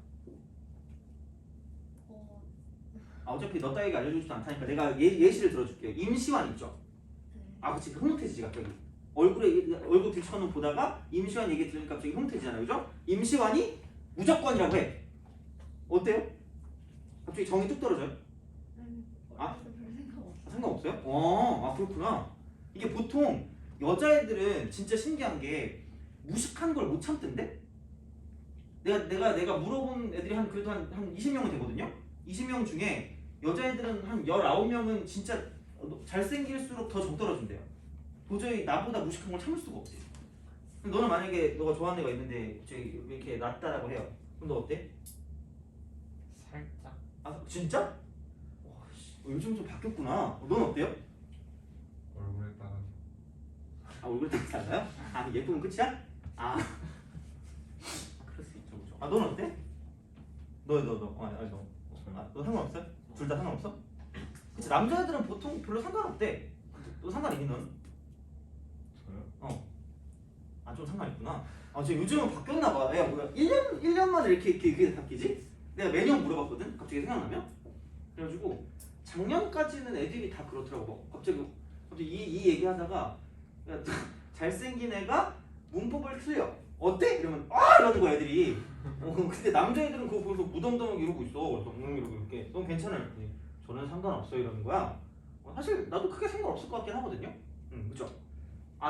어차피 너 따위가 알려주지도 않다니까 내가 예시를 들어줄게요. 임시완 있죠? 그치 흐뭇해지지 갑자기. 얼굴 들쳐놓고 보다가 임시완 얘기 들으니까 갑자기 흐뭇해지잖아요, 그죠? 임시완이 무조건이라고 해. 어때요? 갑자기 정이 뚝 떨어져요? 상관없어요? 그렇구나. 이게 보통 여자애들은 진짜 신기한 게 무식한 걸 못 참던데? 내가 물어본 애들이 그래도 한 20명은 되거든요? 20명 중에 여자애들은 한 19명은 진짜 잘생길수록 더 정 떨어진대요. 도저히 나보다 무식한 걸 참을 수가 없대요. 그럼 너는 만약에 너가 좋아하는 애가 있는데 저기 이렇게 낫다라고 해요. 그럼 너 어때? 살짝. 진짜? 와, 요즘 좀 바뀌었구나. 넌 어때요? 얼굴에 따라서 얼굴 따라 달라요? 예쁘면 끝이야? 그럴 수 있죠, 그죠? 넌 어때? 너. 너 상관없어요? 둘 다 상관없어? 그치, 남자애들은 보통 별로 상관없대. 너 상관 있니 넌? 저요? 좀 상관 있구나. 저 요즘은 바뀌었나 봐. 야, 뭐야? 1년 만에 이렇게 바뀌지? 내가 매년 물어봤거든? 갑자기 생각나면? 그래가지고 작년까지는 애들이 다 그렇더라고. 갑자기 이 얘기하다가 야, 잘생긴 애가 문법을 틀려. 어때? 이러면 이러는 거야 애들이. 근데 남자애들은 그거 보면서 무덤덤하게 이러고 있어. 그래서 이러고 이렇게 넌 괜찮아요? 저는 상관없어요 이러는 거야. 사실 나도 크게 상관없을 것 같긴 하거든요. 그죠?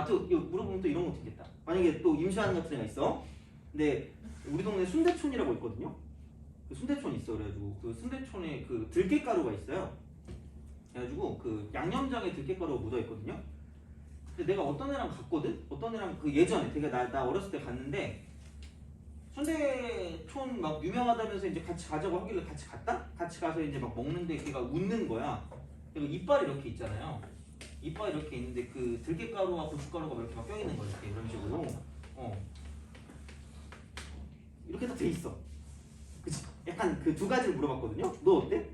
또 이거 물어보면 또 이런 것도 있겠다. 만약에 또 임시완 같은 애가 있어. 근데 우리 동네 순대촌이라고 있거든요. 그 순대촌이 있어. 그래가지고 그 순대촌에 그 들깨가루가 있어요. 그래가지고 그 양념장에 들깨가루가 묻어 있거든요. 근데 내가 어떤 애랑 갔거든? 어떤 애랑 그 예전에 되게 나 어렸을 때 갔는데 순대촌 막 유명하다면서 이제 같이 가자고 하길래 같이 갔다? 같이 가서 이제 막 먹는데 걔가 웃는 거야. 그리고 이빨이 이렇게 있잖아요. 이빨이 이렇게 있는데 그 들깨가루와 고춧가루가 이렇게 막 껴있는 거야. 이렇게 이런 식으로. 이렇게 다 돼 있어. 그치? 약간 그 두 가지를 물어봤거든요. 너 어때?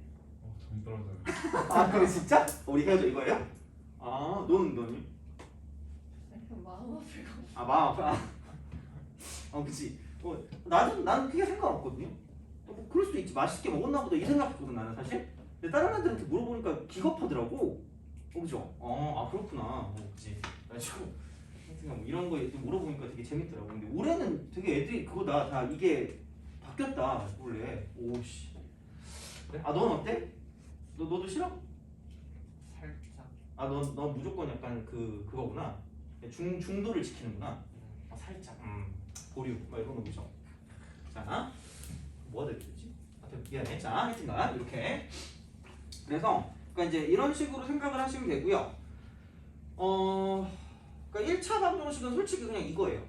정 떨어져요. 그래 진짜? 우리 헤어져 이거예요? 너는? 마음 아플 것 같아. 마음 아파. 그치. 나는 크게 상관없거든요. 뭐 그럴 수도 있지. 맛있게 먹었나 보다 이 생각했거든 나는 사실. 근데 다른 애들한테 물어보니까 기겁하더라고. 그죠? 그렇구나. 그치. 그래가지고 하여튼 뭐 이런 거 물어보니까 되게 재밌더라고. 근데 올해는 되게 애들이 그거다. 다 이게 바뀌었다 원래. 오씨. 그래? 아 너는 어때? 너도 싫어? 살짝. 아 넌 무조건 약간 그거구나. 중도를 지키는구나. 아, 살짝. 보류. 막 이런 거 보죠. 자, 뭐가 되겠지? 하여튼 미안해. 자, 하여튼간 이렇게. 그래서 그러니까 이제 이런 식으로 생각을 하시면 되고요. 그러니까 1차 방정식은 솔직히 그냥 이거예요.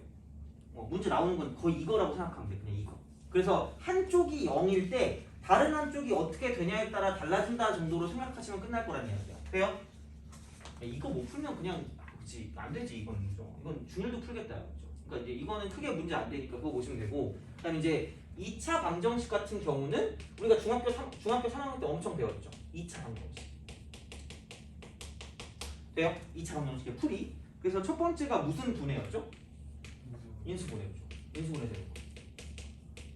문제 나오는 건 거의 이거라고 생각하면 돼. 그냥 이거. 그래서 한쪽이 0일 때 다른 한쪽이 어떻게 되냐에 따라 달라진다 정도로 생각하시면 끝날 거란 이야기야. 돼요? 이거 못 풀면 그냥 그치 안 되지 이건 그죠? 이건 중1도 풀겠다. 그죠? 그러니까 이제 이거는 크게 문제 안 되니까 그거 보시면 되고. 그다음에 이제 2차 방정식 같은 경우는 우리가 중학교 3학년 때 엄청 배웠죠. 2차 방정식. 돼요? 2차 방정식의 풀이. 그래서 첫 번째가 무슨 분해였죠? 인수분해였죠. 인수분해 되는 거.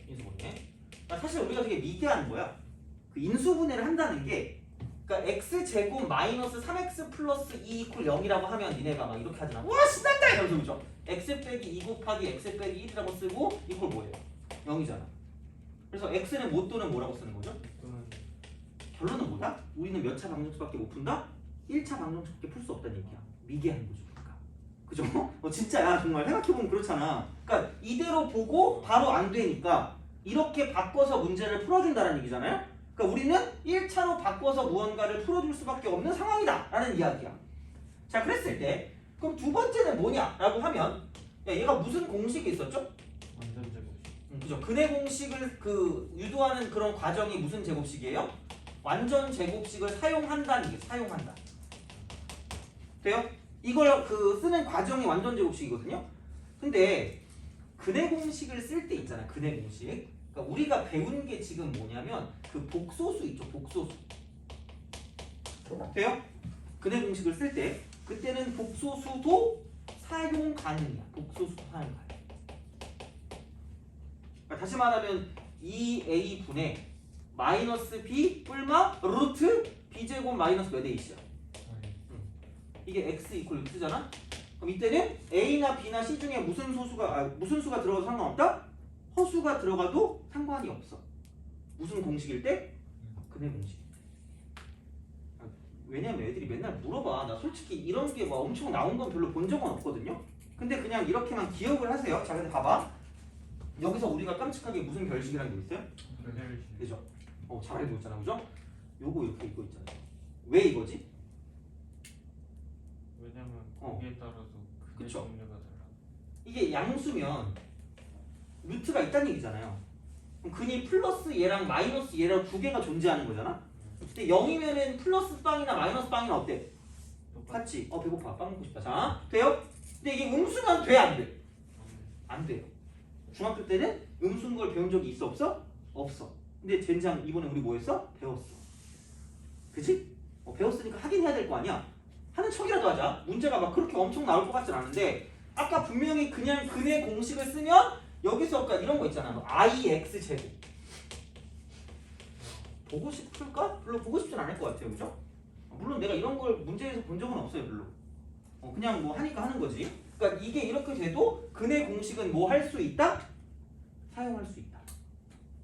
인수분해. 그러니까 사실 우리가 되게 미개한 거야. 그 인수분해를 한다는 게, 그러니까 x제곱 마이너스 3x 플러스 2 이퀄 0이라고 하면 니네가 막 이렇게 하잖아. 와 신난다 이러면서 그죠? x 빼기 2 곱하기 x 빼기 1이라고 쓰고 이퀄 뭐예요? 0이잖아. 그래서 x는 못 또는 뭐라고 쓰는 거죠? 또는 결론은 뭐다? 우리는 몇 차 방정식밖에 못 푼다? 1차 방정식밖에 풀 수 없다는 얘기야. 미개한 거죠. 그러니까. 그죠? 진짜야. 정말 생각해보면 그렇잖아. 그러니까 이대로 보고 바로 안 되니까 이렇게 바꿔서 문제를 풀어준다는 얘기잖아요. 그러니까 우리는 1차로 바꿔서 무언가를 풀어줄 수밖에 없는 상황이다 라는 이야기야. 자, 그랬을 때 그럼 두 번째는 뭐냐 라고 하면 야, 얘가 무슨 공식이 있었죠? 완전 제곱식. 그죠? 근해 공식을 유도하는 그런 과정이 무슨 제곱식이에요? 완전 제곱식을 사용한다는 게 사용한다. 돼요? 이걸 쓰는 과정이 완전 제곱식이거든요. 근데 근해 공식을 쓸 때 있잖아. 근해 공식. 그러니까 우리가 배운 게 지금 뭐냐면 그 복소수 있죠. 복소수. 돼요? 근해 공식을 쓸 때 그때는 복소수도 사용 가능이야. 복소수도 사용 가능. 그러니까 다시 말하면 2a 분의 마이너스 b 뿔마 루트 b제곱 마이너스 몇 a씨야? 이게 x 이퀄 6잖아? 그럼 이때는 a나 b나 c 중에 무슨 수가 들어가도 상관없다? 허수가 들어가도 상관이 없어. 무슨 공식일 때? 근해 공식일 때. 왜냐면 애들이 맨날 물어봐. 나 솔직히 이런 게 막 엄청 나온 건 별로 본 적은 없거든요. 근데 그냥 이렇게만 기억을 하세요. 자, 근데 봐봐. 여기서 우리가 깜찍하게 무슨 별식이라는 게 있어요? 별식. 그죠? 잘해보고 있잖아. 그죠? 요거 이렇게 이거 있잖아요. 왜 이거지? 왜냐면 거기에 따라서 근해 그쵸. 종류가 달라. 이게 양수면 루트가 있다는 얘기잖아요. 그럼 근이 플러스 얘랑 마이너스 얘랑 두 개가 존재하는 거잖아. 근데 0이면은 플러스 빵이나 마이너스 빵이나 어때? 똑같지. 배고파. 빵 먹고 싶다. 자, 돼요? 근데 이게 음수면 돼, 안 돼? 안 돼요. 중학교 때는 음수인 걸 배운 적이 있어, 없어? 없어. 근데 젠장 이번에 우리 뭐 했어? 배웠어. 그치? 배웠으니까 하긴 해야 될 거 아니야? 하는 척이라도 하자. 문제가 막 그렇게 엄청 나올 것 같진 않은데 아까 분명히 그냥 근해 공식을 쓰면 여기서 아까 이런 거 있잖아. IX 제곱. 보고 싶을까? 별로 보고 싶진 않을 것 같아요. 그죠? 물론 내가 이런 걸 문제에서 본 적은 없어요. 별로. 그냥 뭐 하니까 하는 거지. 그러니까 이게 이렇게 돼도 근해 공식은 뭐 할 수 있다? 사용할 수 있다.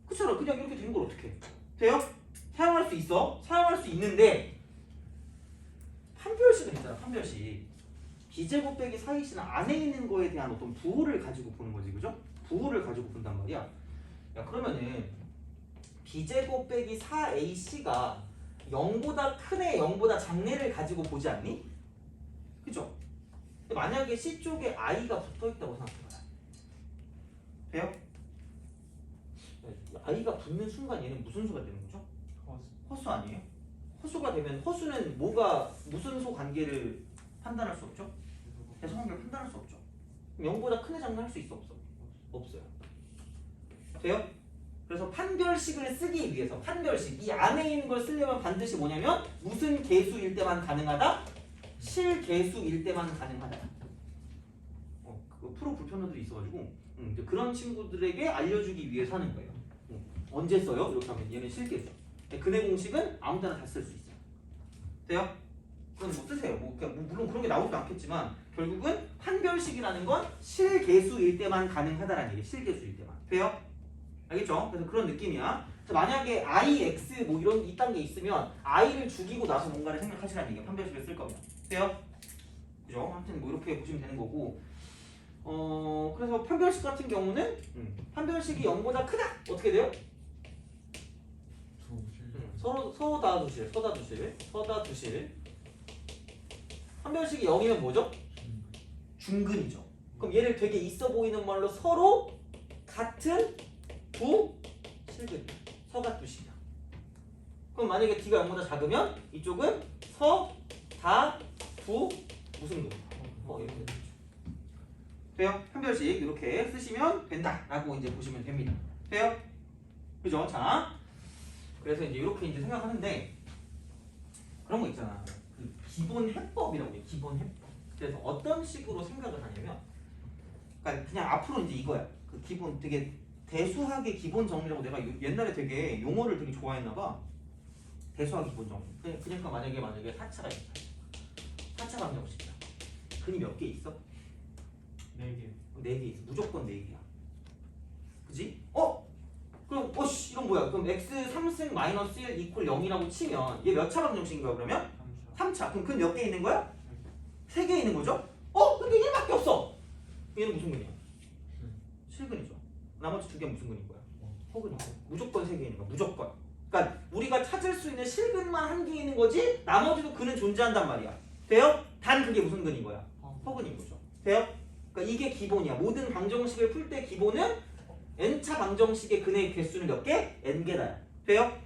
그쵸? 그냥 이렇게 된 걸 어떻게 해? 돼요? 사용할 수 있어. 사용할 수 있는데 판별식은 있잖아. 판별식. b제곱 빼기 4ac는 안에 있는 거에 대한 어떤 부호를 가지고 보는 거지. 그죠? 부호를 가지고 본단 말이야. 야, 그러면은 b제곱 빼기 4ac가 0보다 큰 애, 0보다 작은 애를 가지고 보지 않니? 그죠? 근데 만약에 C 쪽에 i가 붙어있다고 생각해봐요. 돼요? i가 붙는 순간 얘는 무슨 수가 되는 거죠? 허수 아니에요? 허수가 되면 허수는 무슨 수 관계를 판단할 수 없죠? 대소 관계를 판단할 수 없죠. 그럼 0보다 큰 애 작은 애 할 수 있어 없어? 없어요. 돼요? 그래서 판별식을 쓰기 위해서 판별식 이 안에 있는 걸 쓰려면 반드시 뭐냐면 무슨 개수일 때만 가능하다? 실개수일 때만 가능하다. 그 프로 불편어들이 있어가지고 이제 그런 친구들에게 알려주기 위해서 하는 거예요. 언제 써요? 이렇게 하면 얘는 실개수. 근해 공식은 아무 데나 다 쓸 수 있어요. 돼요? 그건 뭐 쓰세요. 물론 그런 게 나오지도 않겠지만 결국은 판별식이라는 건 실계수일 때만 가능하다라는 얘기예요. 실계수일 때만. 돼요? 알겠죠? 그래서 그런 느낌이야. 그래서 만약에 i, x 뭐 이런 이딴 게 있으면 i를 죽이고 나서 뭔가를 생각하시라는 얘기야. 판별식을 쓸 거면. 돼요? 그죠? 아무튼 뭐 이렇게 보시면 되는 거고. 그래서 판별식 같은 경우는 판별식이 0보다 크다. 어떻게 돼요? 서다 두실. 판별식이 0이면 뭐죠? 중근이죠. 그럼 얘를 되게 있어 보이는 말로 서로 같은 두 실근. 서가 두시다. 그럼 만약에 D가 0보다 작으면 이쪽은 서, 다, 두 무슨 근? 이렇게 되죠. 돼요? 판별식 이렇게 쓰시면 된다라고 이제 보시면 됩니다. 돼요? 그죠? 자, 그래서 이제 이렇게 이제 생각하는데 그런 거 있잖아. 그 기본 해법이라고 해요. 기본 해법. 그래서 어떤 식으로 생각을 하냐면, 그러니까 그냥 앞으로 이제 이거야. 그 기본 되게 대수학의 기본 정리라고 내가 옛날에 되게 용어를 되게 좋아했나 봐. 대수학 기본 정리. 그러니까 만약에 4차가 있다. 4차 방정식이야. 근이 몇 개 있어? 4개. 4개 있어. 무조건 4개야. 그지? 그럼 이건 뭐야? 그럼 x 3승 마이너스 1 이퀄 0이라고 치면 얘 몇 차 방정식인 거야 그러면? 3차. 그럼 근 몇 개 있는 거야? 3개 있는 거죠? 근데 1밖에 없어. 얘는 무슨 근이야? 실근이죠. 나머지 2개 무슨 근인 거야? 허근이고. 무조건 3개 있는 거야. 무조건. 그러니까 우리가 찾을 수 있는 실근만 1개 있는 거지 나머지도 근은 존재한단 말이야. 돼요? 단 그게 무슨 근인 거야? 허근인 거죠. 돼요? 그러니까 이게 기본이야. 모든 방정식을 풀 때 기본은 n차 방정식의 근의 개수는 몇 개? n개다야. 돼요?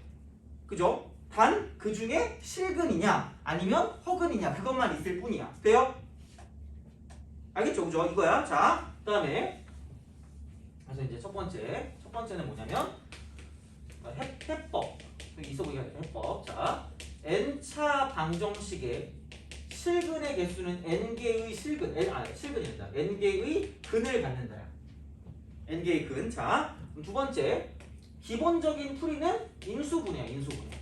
그죠? 단 그 중에 실근이냐 아니면 허근이냐 그것만 있을 뿐이야. 돼요? 알겠죠? 그죠? 이거야. 자, 그 다음에 그래서 이제 첫 번째는 뭐냐면 해법. 여기 있어 보이게 해법. 자, n차 방정식의 실근의 개수는 n개의 실근이란다. n개의 근을 갖는다야. n개의 근. 자, 두 번째 기본적인 풀이는 인수분해야. 인수분해.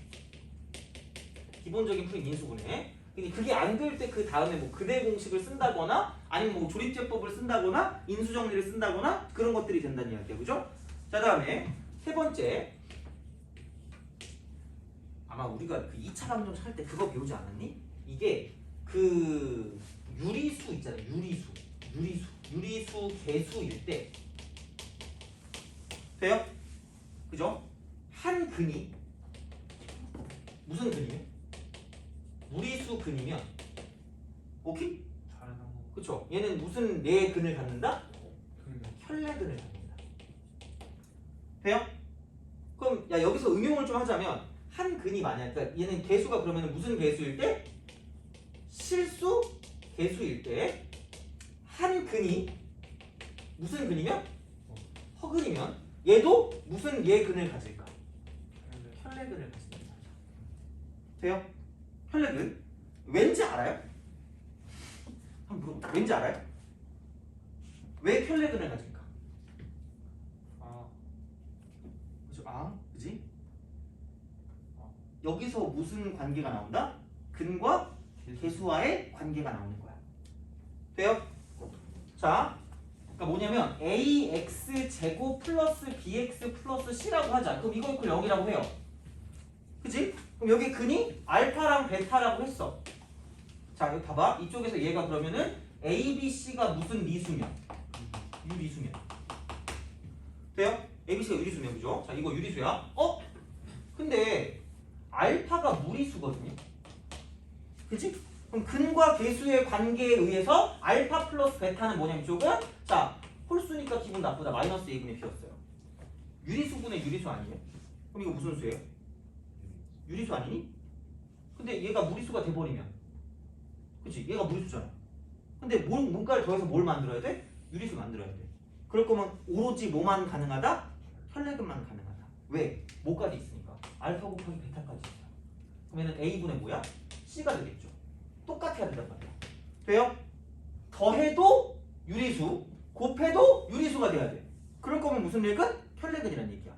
기본적인 풀이는 인수분해. 그게 안 될 때 그 다음에 뭐 근의 공식을 쓴다거나 아니면 뭐 조립제법을 쓴다거나 인수정리를 쓴다거나 그런 것들이 된다는 이야기야. 그죠? 자, 다음에 세 번째 아마 우리가 그 2차 방정식 할 때 그거 배우지 않았니? 이게 그 유리수 있잖아요. 유리수 개수일 때 돼요? 그죠? 한 근이 무슨 근이에요? 무리수 근이면 오케이? 그쵸? 얘는 무슨 네 근을 갖는다? 혈내근을 갖는다. 돼요? 그럼 여기서 응용을 좀 하자면 한 근이 그러니까 얘는 개수가 그러면 무슨 개수일 때? 실수 개수일 때 한 근이 무슨 근이면? 허근이면 얘도 무슨 얘 근을 가질까? 혈내근을 가진다. 돼요? 혈내근 왠지 알아요? 한번 물어볼게요. 왠지 알아요? 왜 혈내근을 가질까? 그죠? 그지? 여기서 무슨 관계가 나온다? 근과 개수와의 관계가 나오는 거야. 돼요? 자, 그러니까 뭐냐면 ax 제곱 플러스 bx 플러스 c라고 하자. 그럼 이거 이퀄 0이라고 해요. 그치? 그럼 여기 근이 알파랑 베타라고 했어. 자, 여기 봐봐. 이쪽에서 얘가 그러면은 a, b, c가 무슨 미수면? 유리수면. 돼요? a, b, c가 유리수면. 그죠? 자, 이거 유리수야. 근데 알파가 무리수거든요. 그치? 그럼 근과 개수의 관계에 의해서 알파 플러스 베타는 뭐냐면 이쪽은 자, 홀수니까 기분 나쁘다. 마이너스 a분의 b였어요. 유리수분의 유리수 아니에요? 그럼 이거 무슨 수예요? 유리수 아니니? 근데 얘가 무리수가 돼버리면 그치? 얘가 무리수잖아. 근데 뭔가를 더해서 뭘 만들어야 돼? 유리수 만들어야 돼. 그럴 거면 오로지 뭐만 가능하다? 혈내근만 가능하다. 왜? 뭐까지 있으니까? 알파 곱하기 베타까지 있어. 그러면 a분의 뭐야? c가 되겠죠. 똑같아야 된단 말이야. 돼요? 더해도 유리수, 곱해도 유리수가 돼야 돼. 그럴 거면 무슨 내근? 혈내근이란 얘기야.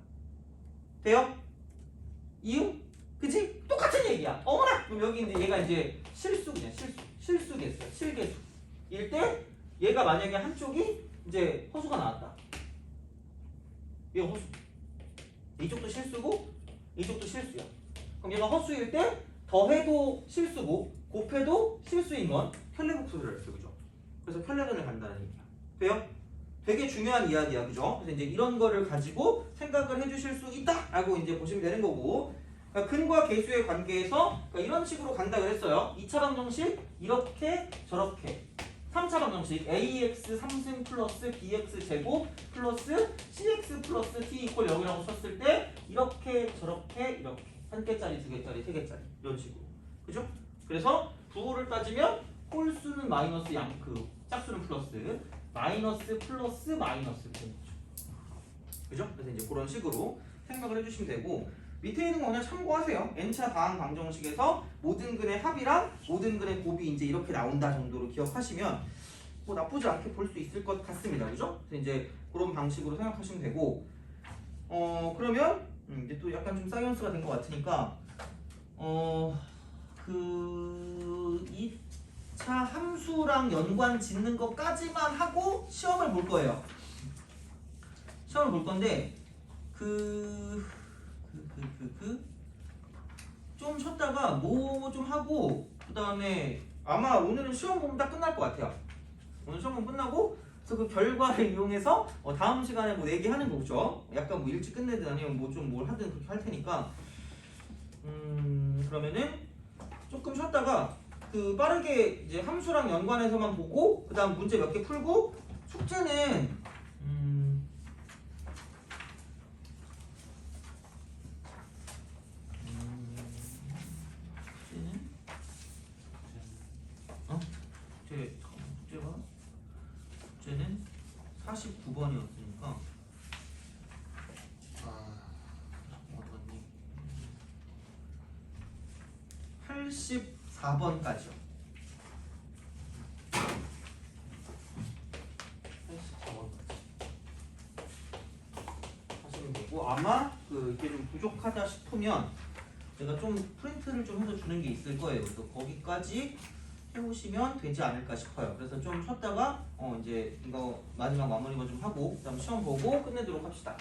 돼요? 이유? 그치? 똑같은 얘기야. 어머나! 그럼 여기 이제 얘가 이제 실수냐 실수겠어요. 실계수. 일 때 얘가 만약에 한쪽이 이제 허수가 나왔다. 얘가 허수. 이쪽도 실수고 이쪽도 실수야. 그럼 얘가 허수일 때 더해도 실수고 곱해도 실수인 건 편례복수를 했어요. 그죠? 그래서 편례근을 간다는 얘기야. 돼요? 되게 중요한 이야기야. 그죠? 그래서 이제 이런 거를 가지고 생각을 해주실 수 있다! 라고 이제 보시면 되는 거고, 그러니까 근과 계수의 관계에서 그러니까 이런 식으로 간다 그랬어요. 2차 방정식 이렇게 저렇게. 3차 방정식 ax 3승 플러스 bx 제곱 플러스 cx 플러스 t 이퀄 0이라고 썼을 때 이렇게 저렇게 이렇게 한 개짜리 두 개짜리 세 개짜리 이런 식으로. 그죠? 그래서 부호를 따지면 홀수는 마이너스 그 짝수는 플러스 마이너스 플러스 마이너스 되는 거죠. 그죠? 그래서 이제 그런 식으로 생각을 해주시면 되고, 밑에 있는 거 그냥 참고하세요. n차 다항 방정식에서 모든 근의 합이랑 모든 근의 곱이 이제 이렇게 나온다 정도로 기억하시면 뭐 나쁘지 않게 볼 수 있을 것 같습니다. 그죠? 그래서 이제 그런 방식으로 생각하시면 되고, 그러면 이제 또 약간 좀 사이언스가 된 것 같으니까 그 2차 함수랑 연관 짓는 것까지만 하고 시험을 볼 거예요. 시험을 볼 건데 좀 쉬었다가 뭐 좀 하고 그 다음에 아마 오늘은 시험 보면 다 끝날 것 같아요. 오늘 시험 보면 끝나고 그래서 그 결과를 이용해서 다음 시간에 뭐 얘기하는 거죠. 약간 뭐 일찍 끝내든 아니면 뭐 좀 뭘 하든 그렇게 할 테니까 그러면은 조금 쉬었다가 그 빠르게 이제 함수랑 연관해서만 보고 그 다음 문제 몇 개 풀고 숙제는 숙제는 49번이었으니까 어디갔니? 84번까지요. 84번까지 하시면 되고, 아마 이게 좀 부족하다 싶으면 제가 좀 프린트를 좀 해서 주는 게 있을 거예요. 그래서 거기까지 해보시면 되지 않을까 싶어요. 그래서 좀 쉬었다가 이제 이거 마지막 마무리만 좀 하고 그다음 시험 보고 끝내도록 합시다.